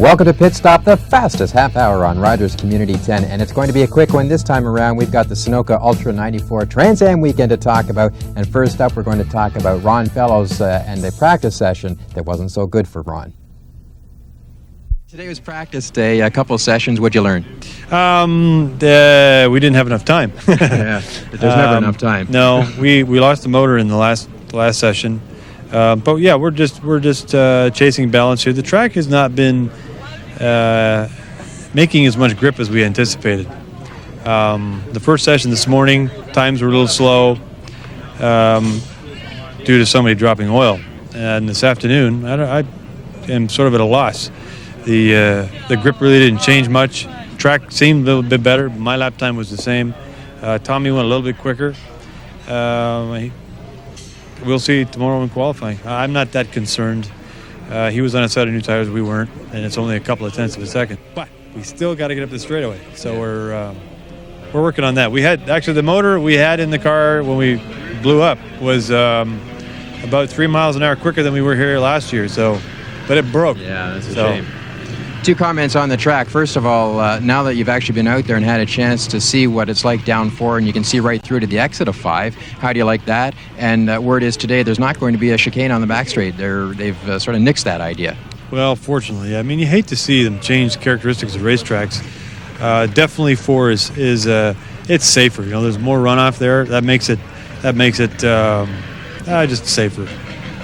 Welcome to Pit Stop, the fastest half hour on Rogers Community 10, and it's going to be a quick one this time around. We've got the Sunoco Ultra 94 Trans Am weekend to talk about, and first up we're going to talk about Ron Fellows and the practice session that wasn't so good for Ron. Today was practice day, a couple sessions. What'd you learn? We didn't have enough time. Yeah, there's never enough time. No, we lost the motor in the last session. But yeah, we're just chasing balance here. The track has not been making as much grip as we anticipated. The first session this morning, times were a little slow due to somebody dropping oil. And this afternoon, I am sort of at a loss. The grip really didn't change much. Track seemed a little bit better. My lap time was the same. Tommy went a little bit quicker. We'll see tomorrow in qualifying. I'm not that concerned. He was on a set of new tires, we weren't, and it's only a couple of tenths of a second. But we still got to get up the straightaway, so we're working on that. We had actually the motor we had in the car when we blew up was about 3 miles an hour quicker than we were here last year. So, but it broke. Yeah, that's a shame. Two comments on the track. First of all, now that you've actually been out there and had a chance to see what it's like down 4 and you can see right through to the exit of 5, how do you like that? And word is today there's not going to be a chicane on the back straight. They've sort of nixed that idea. Well, fortunately, I mean, you hate to see them change characteristics of racetracks. Definitely 4 is it's safer. You know, there's more runoff there. That makes it just safer.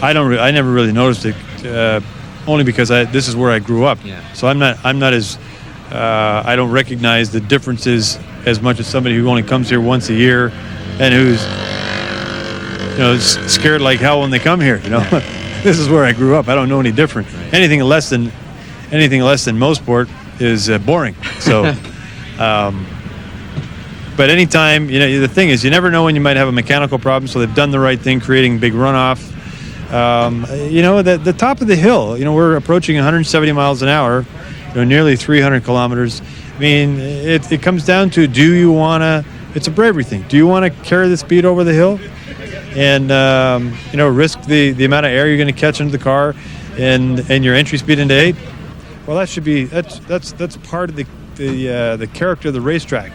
I never really noticed it. Only because this is where I grew up, yeah. So I'm not as I don't recognize the differences as much as somebody who only comes here once a year and who's scared like hell when they come here. This is where I grew up. I don't know any different. Right. Anything less than Mosport is boring. So, but anytime the thing is you never know when you might have a mechanical problem. So they've done the right thing, creating big runoff. The top of the hill, we're approaching 170 miles an hour, nearly 300 kilometers. I mean, it comes down to, it's a bravery thing. Do you want to carry the speed over the hill and, risk the amount of air you're going to catch into the car and your entry speed into 8? Well, that's part of the character of the racetrack.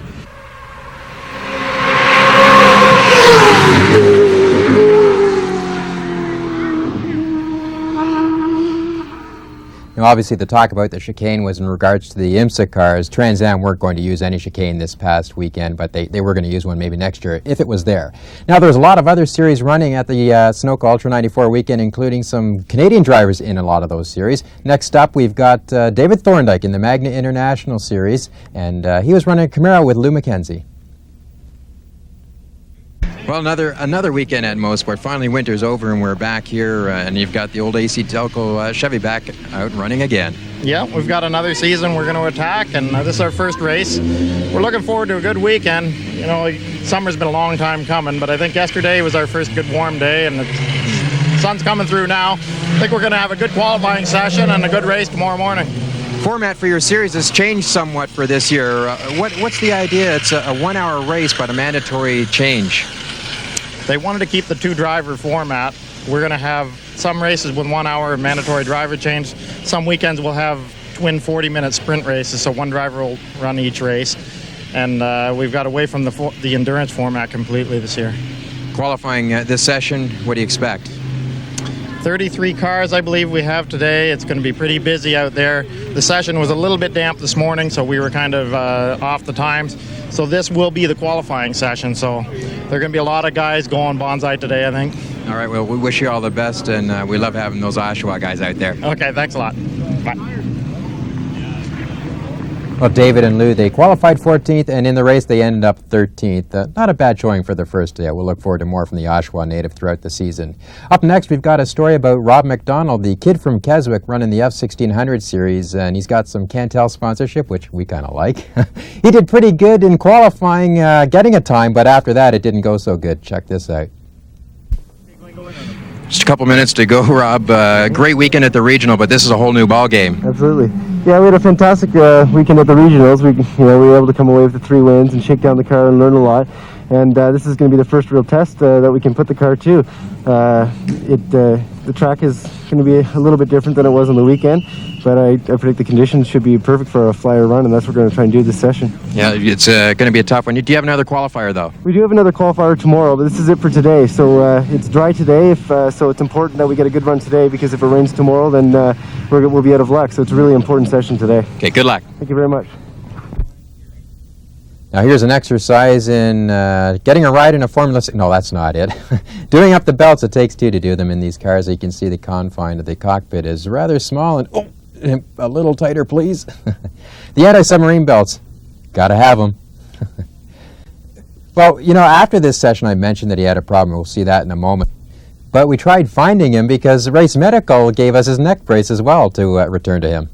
Now, obviously, the talk about the chicane was in regards to the IMSA cars. Trans Am weren't going to use any chicane this past weekend, but they were going to use one maybe next year if it was there. Now, there's a lot of other series running at the Sunoco Ultra 94 weekend, including some Canadian drivers in a lot of those series. Next up, we've got David Thorndike in the Magna International Series, and he was running a Camaro with Lou McKenzie. Well, another weekend at Mosport. Finally, winter's over and we're back here, and you've got the old AC Delco Chevy back out running again. Yeah, we've got another season we're going to attack, and this is our first race. We're looking forward to a good weekend. Summer's been a long time coming, but I think yesterday was our first good warm day, and the sun's coming through now. I think we're going to have a good qualifying session and a good race tomorrow morning. Format for your series has changed somewhat for this year. What's the idea? It's a 1-hour race, but a mandatory change. They wanted to keep the 2-driver format. We're going to have some races with 1 hour mandatory driver change. Some weekends we'll have twin 40-minute sprint races, so one driver will run each race. And we've got away from the endurance format completely this year. Qualifying this session, what do you expect? 33 cars, I believe we have today. It's going to be pretty busy out there. The session was a little bit damp this morning, so we were kind of off the times. So this will be the qualifying session. So there are going to be a lot of guys going bonsai today, I think. All right, well, we wish you all the best, and we love having those Oshawa guys out there. Okay, thanks a lot. Bye. Well, David and Lou, they qualified 14th, and in the race they ended up 13th. Not a bad showing for the first day. We'll look forward to more from the Oshawa native throughout the season. Up next, we've got a story about Rob McDonald, the kid from Keswick running the F1600 series, and he's got some Cantel sponsorship, which we kind of like. He did pretty good in qualifying, getting a time, but after that it didn't go so good. Check this out. Just a couple minutes to go, Rob. Great weekend at the regional, but this is a whole new ball game. Absolutely. Yeah, we had a fantastic weekend at the regionals. We were able to come away with the 3 wins and shake down the car and learn a lot. and this is going to be the first real test that we can put the car to. The track is going to be a little bit different than it was on the weekend, but I predict the conditions should be perfect for a flyer run, and that's what we're going to try and do this session. Yeah, it's going to be a tough one. Do you have another qualifier, though? We do have another qualifier tomorrow, but this is it for today. So it's dry today, so it's important that we get a good run today, because if it rains tomorrow, then we'll be out of luck. So it's a really important session today. Okay, good luck. Thank you very much. Now here's an exercise in getting a ride in a Formula 6. No, that's not it. Doing up the belts, it takes two to do them in these cars. You can see the confine of the cockpit is rather small, and a little tighter, please. The anti-submarine belts, gotta have them. Well, you know, after this session I mentioned that he had a problem. We'll see that in a moment. But we tried finding him because Race Medical gave us his neck brace as well to return to him.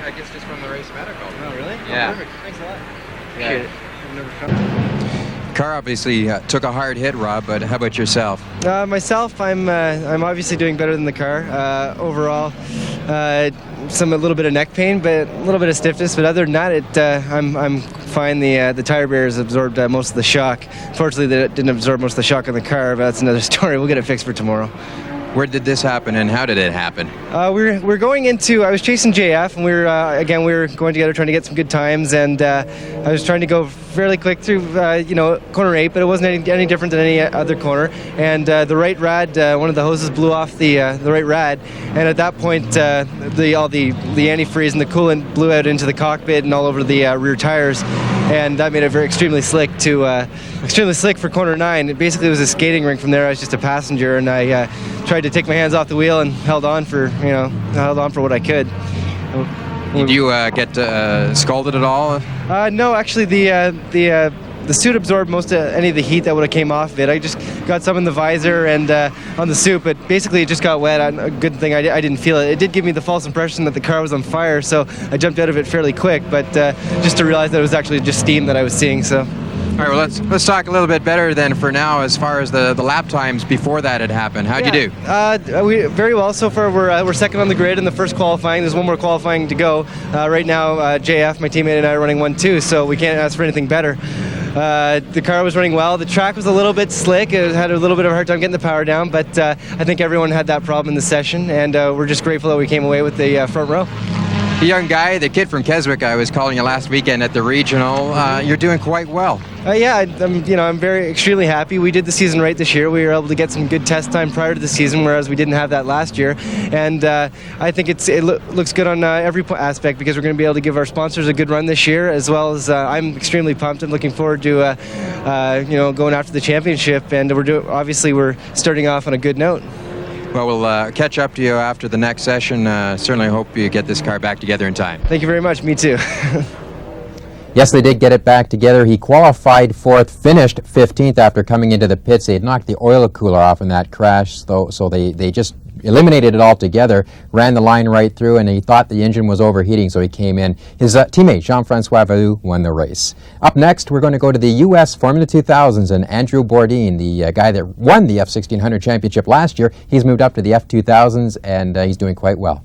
I guess just from the Race Medical. Oh, really? Yeah. Oh, perfect. Thanks a lot. Yeah. Appreciate it. I've never come. Car obviously took a hard hit, Rob, but how about yourself? Myself, I'm obviously doing better than the car. Overall, a little bit of neck pain, but a little bit of stiffness. But other than that, I'm fine. The tire barriers absorbed most of the shock. Fortunately, they didn't absorb most of the shock on the car, but that's another story. We'll get it fixed for tomorrow. Where did this happen, and how did it happen? We're going into. I was chasing JF, and we were going together trying to get some good times, and I was trying to go fairly quick through corner 8, but it wasn't any different than any other corner. And the right rad, one of the hoses blew off the right rad, and at that point, all the antifreeze and the coolant blew out into the cockpit and all over the rear tires, and that made it extremely slick for corner 9. It basically was a skating rink from there. I was just a passenger, and I tried to take my hands off the wheel and held on for what I could. Did you get scalded at all? No, actually, the suit absorbed most of any of the heat that would have came off of it. I just got some in the visor and on the suit, but basically it just got wet. A good thing I didn't feel it. It did give me the false impression that the car was on fire, so I jumped out of it fairly quick, but just to realize that it was actually just steam that I was seeing. So. All right, well, let's talk a little bit better then for now as far as the lap times before that had happened. How'd you do? We very well so far. We're second on the grid in the first qualifying. There's one more qualifying to go. Right now, JF, my teammate, and I are running 1-2, so we can't ask for anything better. The car was running well. The track was a little bit slick. It had a little bit of a hard time getting the power down, but I think everyone had that problem in the session, and we're just grateful that we came away with the front row. The young guy, the kid from Keswick, I was calling you last weekend at the regional. You're doing quite well. I'm extremely happy. We did the season right this year. We were able to get some good test time prior to the season, whereas we didn't have that last year. And I think it looks good on every aspect, because we're going to be able to give our sponsors a good run this year, as well as I'm extremely pumped. I'm looking forward to going after the championship, and we're starting off on a good note. Well, we'll catch up to you after the next session. Certainly hope you get this car back together in time. Thank you very much. Me too. Yes, they did get it back together. He qualified 4th, finished 15th after coming into the pits. They had knocked the oil cooler off in that crash, so they just eliminated it altogether, ran the line right through, and he thought the engine was overheating, so he came in. His teammate, Jean-Francois Valou, won the race. Up next, we're going to go to the U.S. Formula 2000s, and Andrew Bourdin, the guy that won the F1600 championship last year, he's moved up to the F2000s, and he's doing quite well.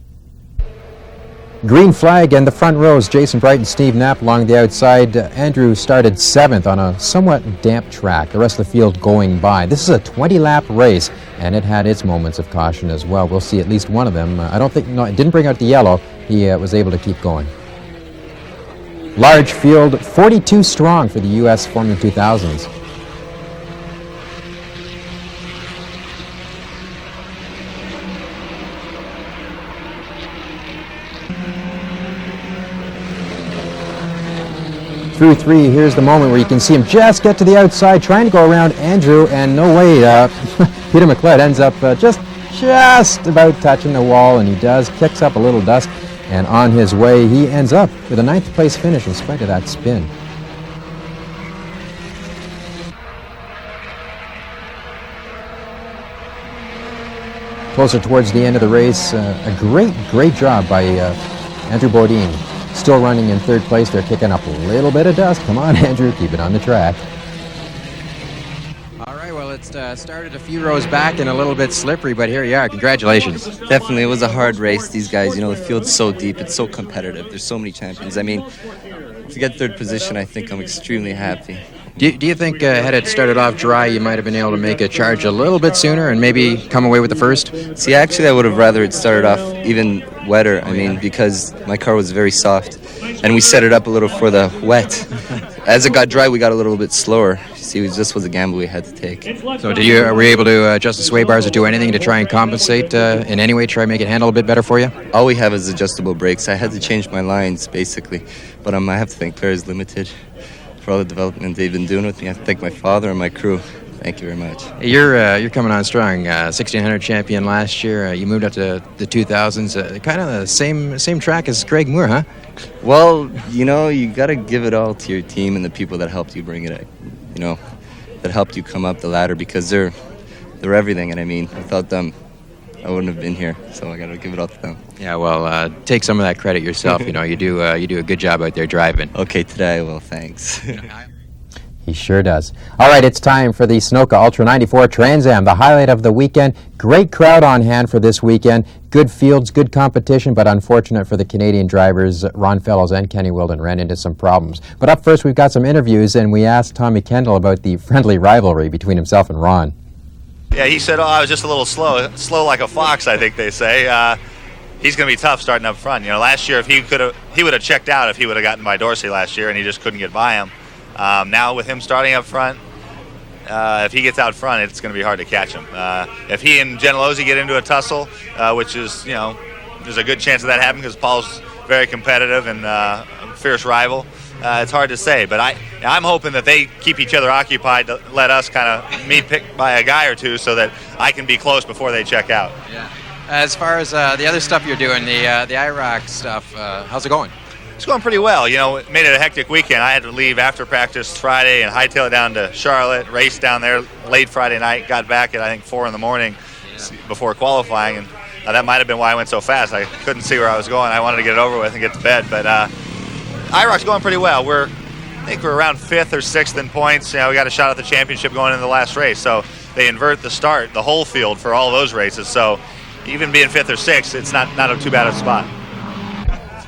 Green flag and the front rows, Jason Bright and Steve Knapp along the outside. Andrew started 7th on a somewhat damp track, the rest of the field going by. This is a 20-lap race, and it had its moments of caution as well. We'll see at least one of them. It didn't bring out the yellow. He was able to keep going. Large field, 42 strong for the U.S. Formula 2000s. Through 3, here's the moment where you can see him just get to the outside, trying to go around Andrew, and no way, Peter McLeod ends up just about touching the wall, and he kicks up a little dust, and on his way, he ends up with a 9th place finish in spite of that spin. Closer towards the end of the race, a great job by Andrew Bourdin. Still running in 3rd place. They're kicking up a little bit of dust. Come on, Andrew, keep it on the track. it started a few rows back and a little bit slippery, but here you are. Congratulations. Definitely, it was a hard race. These guys, the field's so deep. It's so competitive. There's so many champions. I mean, to get third position, I think I'm extremely happy. Do you think had it started off dry, you might have been able to make a charge a little bit sooner and maybe come away with the first? See, actually, I would have rather it started off even wetter. I mean, because my car was very soft, and we set it up a little for the wet. As it got dry, we got a little bit slower. See, this was a gamble we had to take. So were you able to adjust the sway bars or do anything to try and compensate in any way, try and make it handle a bit better for you? All we have is adjustable brakes. I had to change my lines, basically. But I have to thank Players Limited for all the development they've been doing with me. I have to thank my father and my crew. Thank you very much. You're coming on strong. 1600 champion last year. You moved up to the 2000s. Kind of the same track as Craig Moore, huh? Well, you got to give it all to your team and the people that helped you bring it, that helped you come up the ladder, because they're everything. And I mean, without them, I wouldn't have been here. So I got to give it all to them. Yeah, well, take some of that credit yourself. You do a good job out there driving. Okay, today I will. Thanks. He sure does. All right, it's time for the Sunoco Ultra 94 Trans Am, the highlight of the weekend. Great crowd on hand for this weekend. Good fields, good competition, but unfortunate for the Canadian drivers, Ron Fellows and Kenny Wilden ran into some problems. But up first, we've got some interviews, and we asked Tommy Kendall about the friendly rivalry between himself and Ron. Yeah, he said, I was just a little slow like a fox, I think they say. He's going to be tough starting up front. Last year, if he would have checked out if he would have gotten by Dorsey last year, and he just couldn't get by him. Now with him starting up front, if he gets out front, it's going to be hard to catch him. If he and Gentilozzi get into a tussle, which is, there's a good chance of that happening because Paul's very competitive and a fierce rival. It's hard to say, but I'm hoping that they keep each other occupied to let us kind of me pick by a guy or two so that I can be close before they check out. Yeah. As far as the other stuff you're doing, the IROC stuff, how's it going? It's going pretty well. It made it a hectic weekend. I had to leave after practice Friday and hightail it down to Charlotte, race down there late Friday night, got back at I think 4 in the morning before qualifying, and that might have been why I went so fast. I couldn't see where I was going. I wanted to get it over with and get to bed, but IROC's going pretty well. I think we're around 5th or 6th in points. We got a shot at the championship going into the last race, so they invert the whole field for all those races, so even being 5th or 6th, it's not too bad of a spot.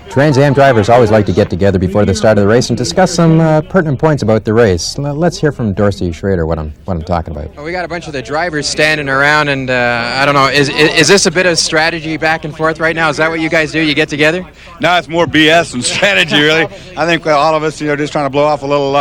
Trans Am drivers always like to get together before the start of the race and discuss some pertinent points about the race. Let's hear from Dorsey Schrader what I'm talking about. Well, we got a bunch of the drivers standing around, and I don't know, is this a bit of strategy back and forth right now? Is that what you guys do? You get together? No, it's more BS than strategy, really. I think all of us, just trying to blow off a little,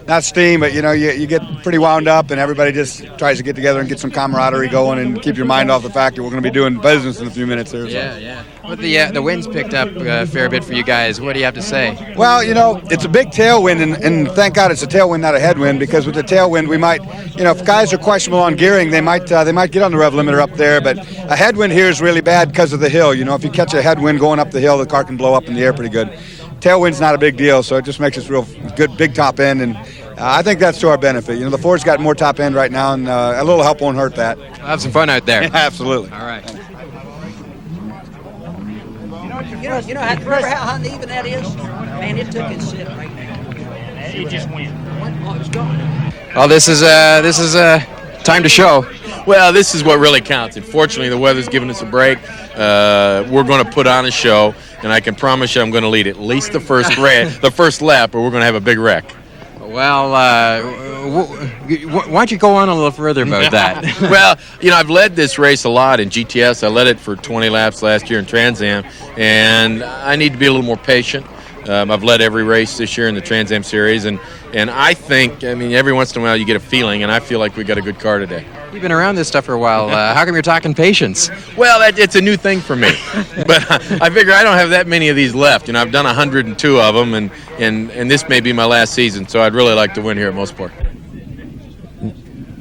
not steam, but you get pretty wound up, and everybody just tries to get together and get some camaraderie going and keep your mind off the fact that we're going to be doing business in a few minutes here. So. Yeah. Well, the wind's picked up a fair bit for you guys. What do you have to say? Well, it's a big tailwind, and thank God it's a tailwind, not a headwind, because with the tailwind, we might, if guys are questionable on gearing, they might get on the rev limiter up there, but a headwind here is really bad because of the hill. If you catch a headwind going up the hill, the car can blow up in the air pretty good. Tailwind's not a big deal, so it just makes us real good, big top end, and I think that's to our benefit. The Ford's got more top end right now, and a little help won't hurt that. We'll have some fun out there. Absolutely. All right. Remember how uneven that is? Man, it took its shit right now. It just went. Oh, it's gone. Well, this is time to show. Well, this is what really counts. Unfortunately, the weather's giving us a break. We're going to put on a show, and I can promise you I'm going to lead at least the first lap, or we're going to have a big wreck. Well, why don't you go on a little further about that? Well, I've led this race a lot in GTS. I led it for 20 laps last year in Trans Am, and I need to be a little more patient. I've led every race this year in the Trans Am series, and I think, every once in a while you get a feeling, and I feel like we got a good car today. You've been around this stuff for a while. How come you're talking patience? Well, it's a new thing for me. But I figure I don't have that many of these left. I've done 102 of them, and this may be my last season, so I'd really like to win here at Mosport.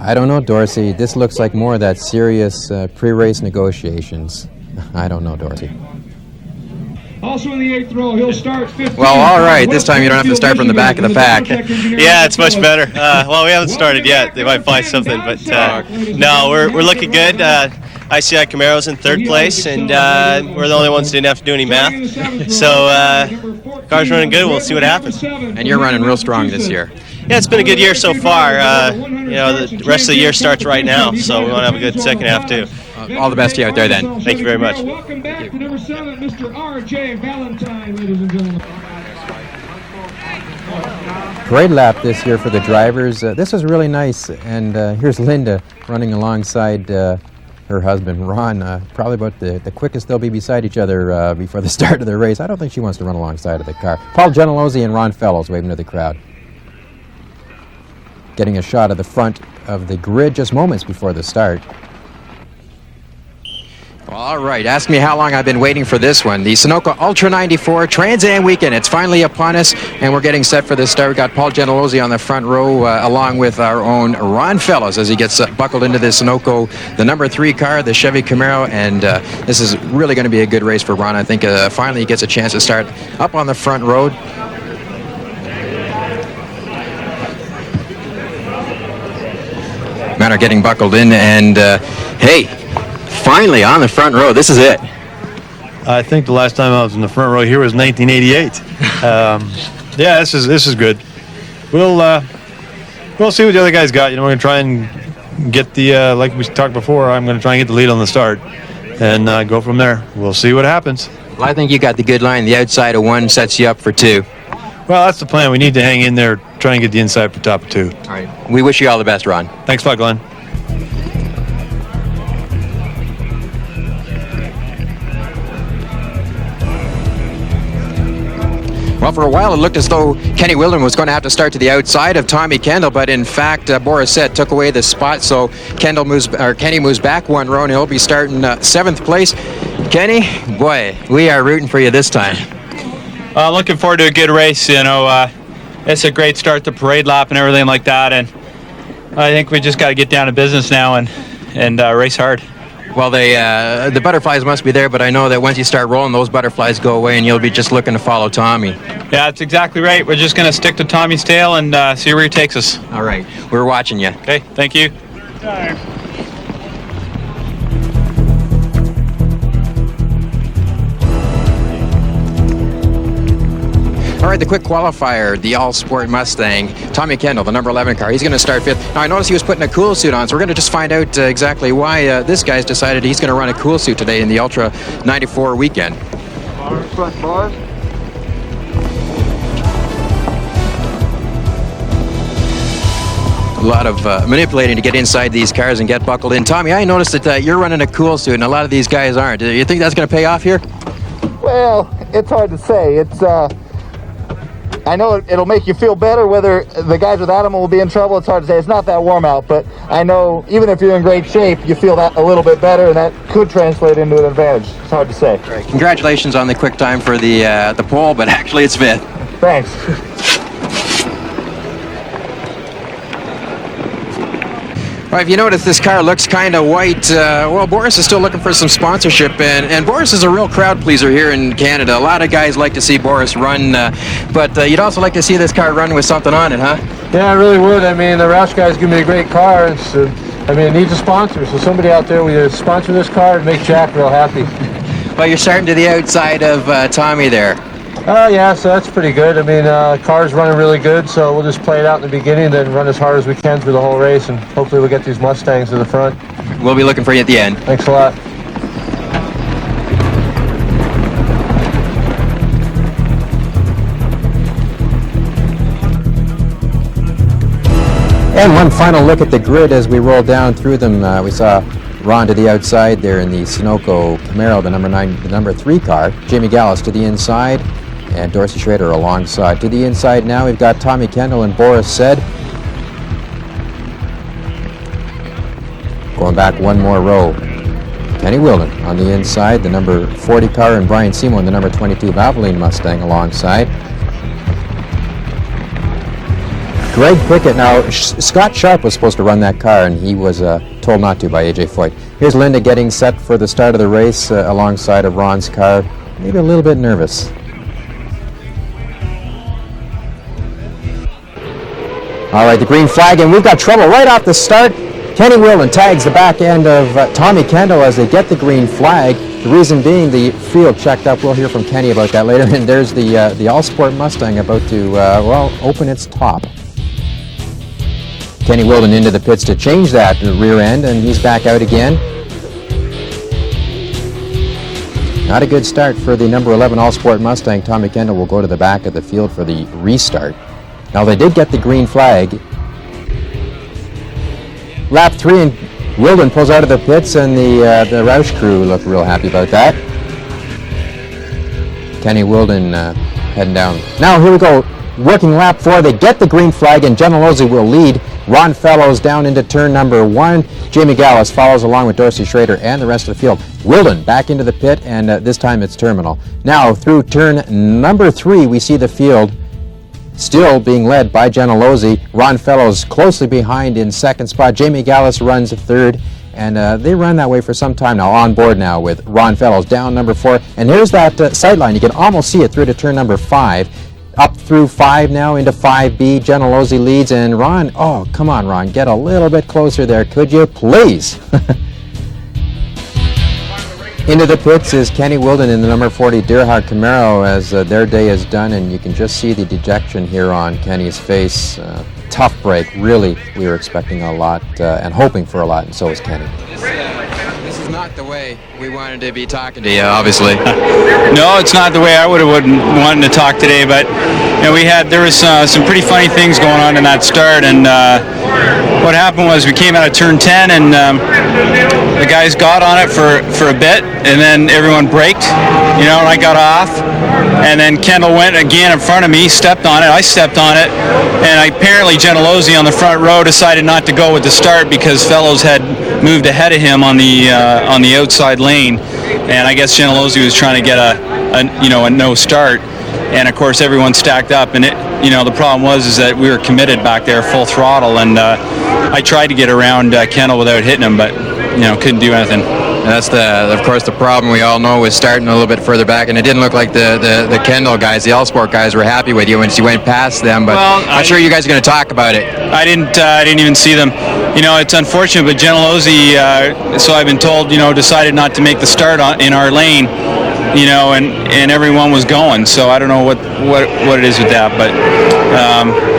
I don't know, Dorsey. This looks like more of that serious pre-race negotiations. I don't know, Dorsey. Also in the 8th row, he'll start 15. Well, all right. This time you don't have to start from the back of the pack. Yeah, it's much better. Well, we haven't started yet. They might find something, but no, we're looking good. ICI Camaro's in 3rd place, and we're the only ones who didn't have to do any math. So car's running good. We'll see what happens. And you're running real strong this year. Yeah, it's been a good year so far. The rest of the year starts right now, so we want to have a good second half too. All the best to you out there then. Thank you very much. Welcome back to number 7, Mr. R.J. Valentine, ladies and gentlemen. Parade lap this year for the drivers. This is really nice, and here's Linda running alongside her husband Ron. Probably about the quickest they'll be beside each other before the start of the race. I don't think she wants to run alongside of the car. Paul Gentilozzi and Ron Fellows waving to the crowd. Getting a shot of the front of the grid just moments before the start. All right, ask me how long I've been waiting for this one. The Sunoco Ultra 94 Trans Am Weekend. It's finally upon us, and we're getting set for the start. We've got Paul Gentilozzi on the front row, along with our own Ron Fellows as he gets buckled into the Sunoco, the number 3 car, the Chevy Camaro, and this is really going to be a good race for Ron. I think finally he gets a chance to start up on the front road. Men are getting buckled in, and hey, finally on the front row. This is it. I think the last time I was in the front row here was 1988. Yeah, this is good. We'll see what the other guys got. We're going to try and get the like we talked before. I'm going to try and get the lead on the start and go from there. We'll see what happens. Well, I think you got the good line. The outside of 1 sets you up for 2. Well, that's the plan. We need to hang in there, try and get the inside for top of 2. All right. We wish you all the best, Ron. Thanks a lot, Glenn. Well, for a while it looked as though Kenny Wildren was going to have to start to the outside of Tommy Kendall, but in fact, Boris said took away the spot, so Kenny moves back 1 row, and he'll be starting 7th place. Kenny, boy, we are rooting for you this time. Looking forward to a good race. It's a great start to parade lap and everything like that, and I think we just got to get down to business now and race hard. Well, the butterflies must be there, but I know that once you start rolling, those butterflies go away, and you'll be just looking to follow Tommy. Yeah, that's exactly right. We're just going to stick to Tommy's tail and see where he takes us. All right. We're watching you. Okay, thank you. All right, the quick qualifier, the all-sport Mustang, Tommy Kendall, the number 11 car. He's going to start 5th. Now, I noticed he was putting a cool suit on, so we're going to just find out exactly why this guy's decided he's going to run a cool suit today in the Ultra 94 weekend. Front bars. A lot of manipulating to get inside these cars and get buckled in. Tommy, I noticed that you're running a cool suit, and a lot of these guys aren't. Do you think that's going to pay off here? Well, it's hard to say. It's I know it'll make you feel better. Whether the guys with Adam will be in trouble, it's hard to say. It's not that warm out, but I know even if you're in great shape, you feel that a little bit better, and that could translate into an advantage. It's hard to say. Right. Congratulations on the quick time for the pole, but actually it's 5th. Thanks. Well, if you notice, this car looks kind of white. Well, Boris is still looking for some sponsorship, and Boris is a real crowd pleaser here in Canada. A lot of guys like to see Boris run, but you'd also like to see this car run with something on it, huh? Yeah, I really would. I mean, the Roush guys give me a great car. It needs a sponsor, so somebody out there will sponsor this car and make Jack real happy. Well, you're starting to the outside of Tommy there. Yeah, so that's pretty good. I mean, car's running really good, so we'll just play it out in the beginning, then run as hard as we can through the whole race, and hopefully we'll get these Mustangs to the front. We'll be looking for you at the end. Thanks a lot. And one final look at the grid as we roll down through them. We saw Ron to the outside there in the Sunoco Camaro, the number 3 car. Jamie Gallus to the inside, and Dorsey Schrader alongside. To the inside now, we've got Tommy Kendall and Boris Said. Going back 1 more row, Kenny Wildren on the inside, the number 40 car, and Brian Seymour in the number 22 Valvoline Mustang alongside. Greg Pickett. Now, Scott Sharp was supposed to run that car, and he was told not to by A.J. Foyt. Here's Linda getting set for the start of the race alongside of Ron's car. Maybe a little bit nervous. All right, the green flag, and we've got trouble right off the start. Kenny Wildren tags the back end of Tommy Kendall as they get the green flag. The reason being the field checked up. We'll hear from Kenny about that later. And there's the All-Sport Mustang about to, open its top. Kenny Wilden into the pits to change that rear end, and he's back out again. Not a good start for the number 11 All-Sport Mustang. Tommy Kendall will go to the back of the field for the restart. Now they did get the green flag. Lap 3, and Wilden pulls out of the pits, and the Roush crew look real happy about that. Kenny Wilden heading down. Now here we go. Working lap 4, they get the green flag, and Gentilozzi will lead. Ron Fellows down into turn number 1. Jamie Gallus follows along with Dorsey Schrader and the rest of the field. Wilden back into the pit, and this time it's terminal. Now through turn number 3, we see the field still being led by Gentilozzi. Ron Fellows closely behind in second spot. Jamie Gallus runs third, and they run that way for some time now. On board now with Ron Fellows down number 4. And here's that sight line. You can almost see it through to turn number 5. Up through 5 now into 5B. Gentilozzi leads, and Ron, oh, come on, Ron, get a little bit closer there, could you, please? Into the pits is Kenny Wilden in the number 40 Deerhawk Camaro as their day is done, and you can just see the dejection here on Kenny's face. Tough break, really, we were expecting a lot and hoping for a lot, and so is Kenny. This is not the way we wanted to be talking to you, obviously. No, it's not the way I would have wanted to talk today, but you know, there was some pretty funny things going on in that start, and what happened was we came out of turn 10, and the guys got on it for a bit, and then everyone braked, you know, and I got off, and then Kendall went again in front of me, stepped on it, I stepped on it, and apparently Gentilozzi on the front row decided not to go with the start because Fellows had moved ahead of him on the outside lane, and I guess Gentilozzi was trying to get a no start, and of course everyone stacked up, and the problem was that we were committed back there full throttle, and I tried to get around Kendall without hitting him, but couldn't do anything. And that's of course the problem we all know was starting a little bit further back, and it didn't look like the Kendall guys, the All-Sport guys, were happy with you once you went past them. But well, I'm sure you guys are going to talk about it. I didn't even see them. It's unfortunate, but Gentilozzi, so I've been told, decided not to make the start in our lane, and everyone was going. So I don't know what it is with that, but.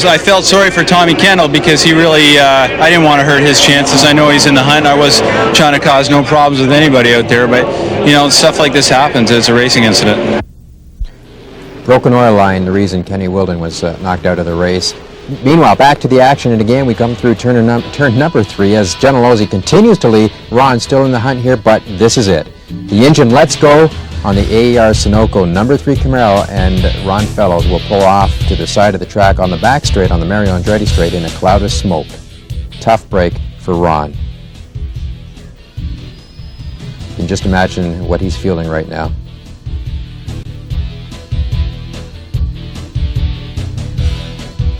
I felt sorry for Tommy Kendall because he really, I didn't want to hurt his chances. I know he's in the hunt. I was trying to cause no problems with anybody out there, but, stuff like this happens. It's a racing incident. Broken oil line, the reason Kenny Wilden was knocked out of the race. Meanwhile, back to the action, and again we come through turn number 3 as Gentilozzi continues to lead. Ron still in the hunt here, but this is it. The engine lets go on the AER Sunoco number 3 Camaro, and Ron Fellows will pull off to the side of the track on the back straight, on the Mario Andretti straight, in a cloud of smoke. Tough break for Ron. You can just imagine what he's feeling right now.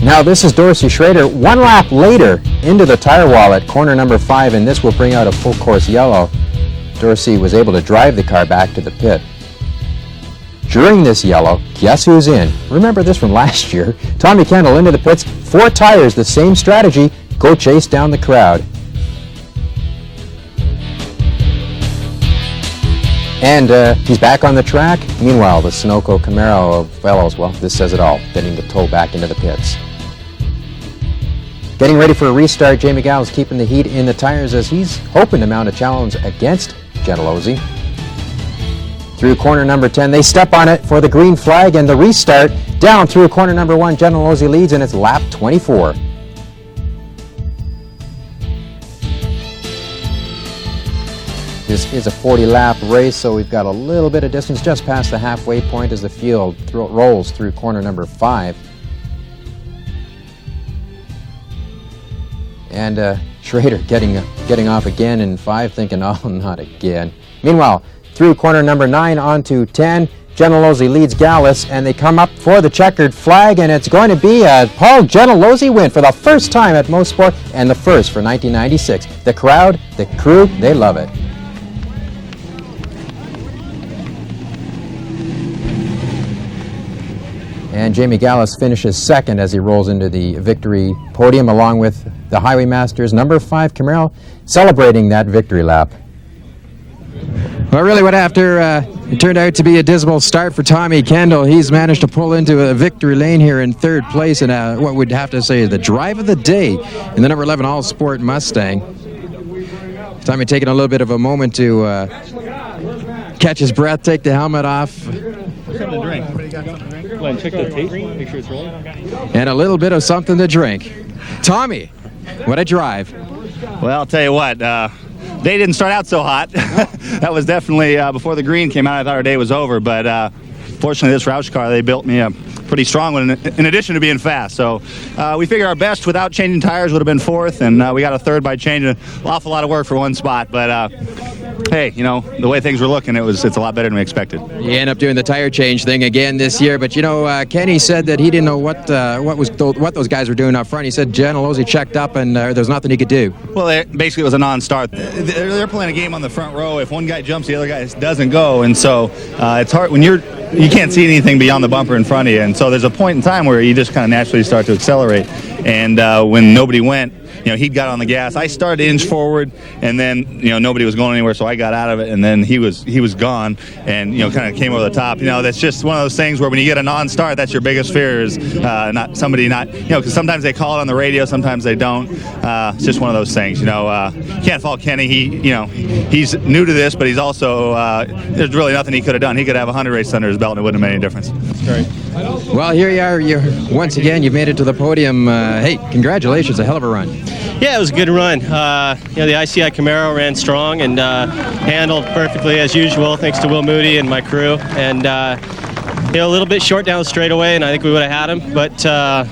Now this is Dorsey Schrader 1 lap later into the tire wall at corner number 5, and this will bring out a full course yellow. Dorsey was able to drive the car back to the pit. During this yellow, guess who's in? Remember this from last year. Tommy Kendall into the pits, 4 tires, the same strategy, go chase down the crowd. And he's back on the track. Meanwhile, the Sunoco Camaro of Fellows, well, this says it all, getting the tow back into the pits. Getting ready for a restart, Jamie Gallus keeping the heat in the tires as he's hoping to mount a challenge against Gentilozzi. Through corner number 10, they step on it for the green flag and the restart. Down through corner number 1, Gentilozzi leads, and it's lap 24. This is a 40-lap race, so we've got a little bit of distance just past the halfway point as the field rolls through corner number 5. And Schrader getting off again in 5, thinking, oh, not again. Meanwhile, through corner number 9 onto 10, Gentilozzi leads Gallus, and they come up for the checkered flag, and it's going to be a Paul Gentilozzi win for the first time at Mosport, and the first for 1996. The crowd, the crew, they love it. And Jamie Gallus finishes second as he rolls into the victory podium along with the Highway Masters number 5 Camaro, celebrating that victory lap. Well, really, what after It turned out to be a dismal start for Tommy Kendall. He's managed to pull into a victory lane here in third place in what we'd have to say is the drive of the day in the number 11 All-Sport Mustang. Tommy taking a little bit of a moment to catch his breath, take the helmet off. Something to drink. Somebody got something to drink? Go ahead and check the tape. Make sure it's rolling. And a little bit of something to drink. Tommy, what a drive. Well, I'll tell you what, day didn't start out so hot. That was definitely, before the green came out, I thought our day was over. But fortunately, this Roush car, they built me a pretty strong one in addition to being fast. So we figured our best without changing tires would have been fourth, and we got a third by changing an awful lot of work for one spot. But hey, you know, the way things were looking, it's a lot better than we expected. You end up doing the tire change thing again this year, but you know, Kenny said that he didn't know what those guys were doing up front. He said Giannolosi checked up and there's nothing he could do. Well, basically it was a non-start. They're playing a game on the front row. If one guy jumps, the other guy doesn't go, and so it's hard when you can't see anything beyond the bumper in front of you, and so there's a point in time where you just kind of naturally start to accelerate. And when nobody went, you know, he'd got on the gas. I started to inch forward, and then, you know, nobody was going anywhere, so I got out of it, and then he was gone, and, you know, kind of came over the top. You know, that's just one of those things where when you get a non-start, that's your biggest fear is you know, because sometimes they call it on the radio, sometimes they don't. It's just one of those things, you know. Can't fault Kenny. He's new to this, but he's also, there's really nothing he could have done. He could have 100 races under his belt, and it wouldn't have made any difference. Great. Well, here you are. Once again, you've made it to the podium. Hey, congratulations. A hell of a run. Yeah, it was a good run. You know, the ICI Camaro ran strong and handled perfectly as usual, thanks to Will Moody and my crew. And you know, a little bit short down the straightaway, and I think we would have had him. But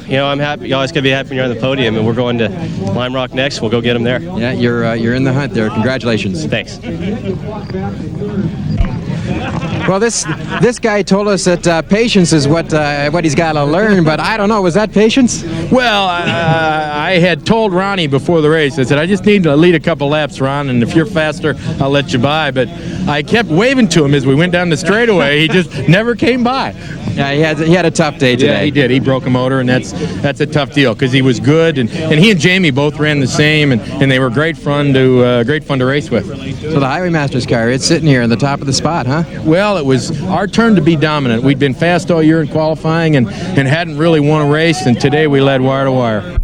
you know, I'm happy. You always gotta be happy when you're on the podium, and we're going to Lime Rock next. We'll go get him there. Yeah, you're in the hunt there. Congratulations. Thanks. Well, this guy told us that patience is what he's got to learn, but I don't know. Was that patience? Well, I had told Ronnie before the race, I said, I just need to lead a couple laps, Ron, and if you're faster, I'll let you by. But I kept waving to him as we went down the straightaway. He just never came by. Yeah, he had a tough day today. Yeah, he did. He broke a motor, and that's a tough deal because he was good, and he and Jamie both ran the same, and they were great fun to race with. So the Highway Masters car, it's sitting here on the top of the spot, huh? Well, it was our turn to be dominant. We'd been fast all year in qualifying and hadn't really won a race, and today we led wire to wire.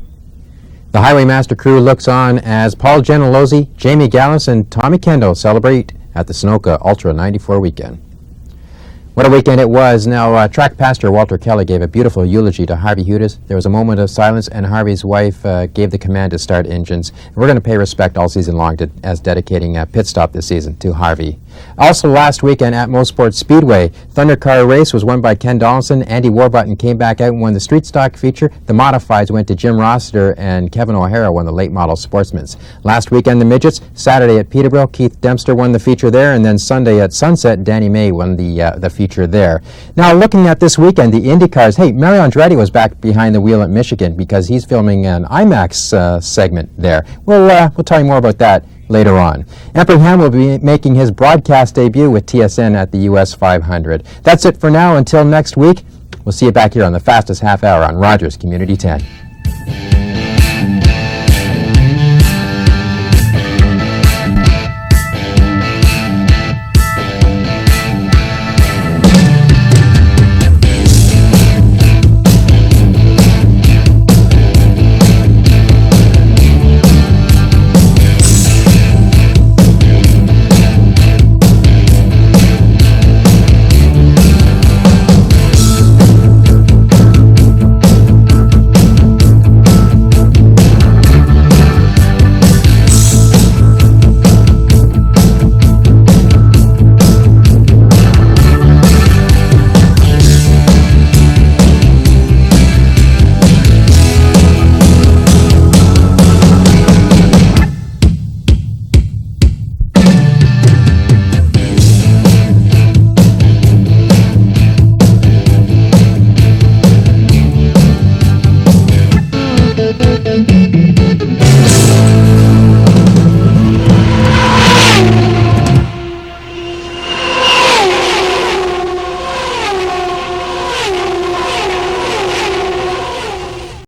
The Highway Master crew looks on as Paul Giannolosi, Jamie Gallus, and Tommy Kendall celebrate at the Sunoco Ultra 94 weekend. What a weekend it was. Now, track pastor Walter Kelly gave a beautiful eulogy to Harvey Hudas. There was a moment of silence, and Harvey's wife gave the command to start engines. And we're going to pay respect all season long as dedicating a pit stop this season to Harvey. Also last weekend at Mosport Speedway, Thunder Car race was won by Ken Donaldson. Andy Warburton came back out and won the street stock feature. The modifieds went to Jim Rossiter, and Kevin O'Hara won the late model sportsman's. Last weekend, the midgets, Saturday at Peterborough, Keith Dempster won the feature there, and then Sunday at Sunset, Danny May won the feature there. Now, looking at this weekend, the Indy cars, hey, Mario Andretti was back behind the wheel at Michigan because he's filming an IMAX segment there. We'll tell you more about that later on. Effingham will be making his broadcast debut with TSN at the US 500. That's it for now. Until next week, we'll see you back here on the fastest half hour on Rogers Community 10.